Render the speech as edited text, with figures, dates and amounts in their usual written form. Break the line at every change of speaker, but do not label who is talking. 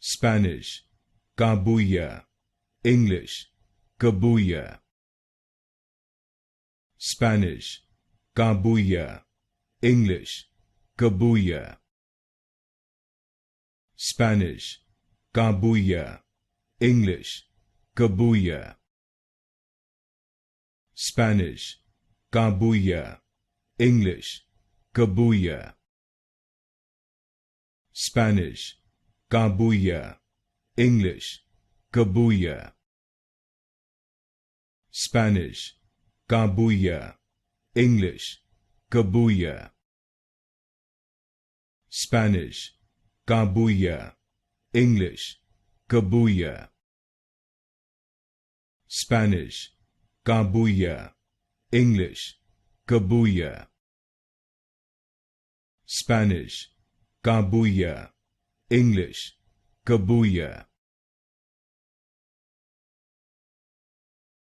Spanish, Cabuya, English, Cabuya. Spanish, Cabuya, English, Cabuya. Spanish, Cabuya, English, Cabuya. Spanish, Cabuya, English, Cabuya. Spanish, Cabuya, English, Cabuya. Spanish, Cabuya, English, Cabuya. Spanish, Cabuya, English, Cabuya. Spanish, Cabuya, English, Cabuya. Spanish, Cabuya, English, Cabuya.